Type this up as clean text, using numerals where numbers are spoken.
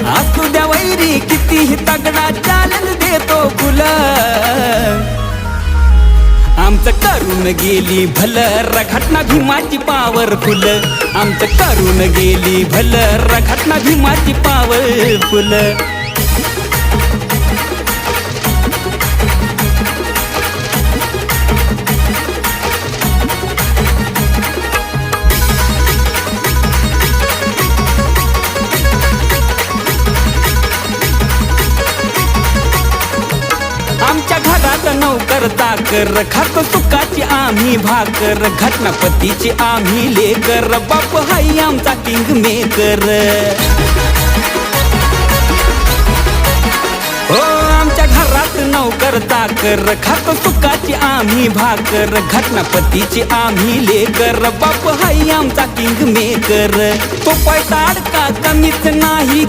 असू द्या वैरी कितीही तगडा चालल देतो फुल आमचं करून गेली भलर घटना भीमाची पावरफुल आमचं करून गेली भलर घटना भीमाची पावरफुल आमच्या घरात नौकर चाकर खातो सुखाची आम्ही भाकर घटनापतीची आम्ही लेकर बाप हाय आमचा किंग मेकर हो आमच्या घरात नौकर चाकर खातो सुखाची आम्ही भाकर घटनापतीची आम्ही लेकर बाप हाय आमचा किंग मेकर तो पैसा अडका कमीच नाही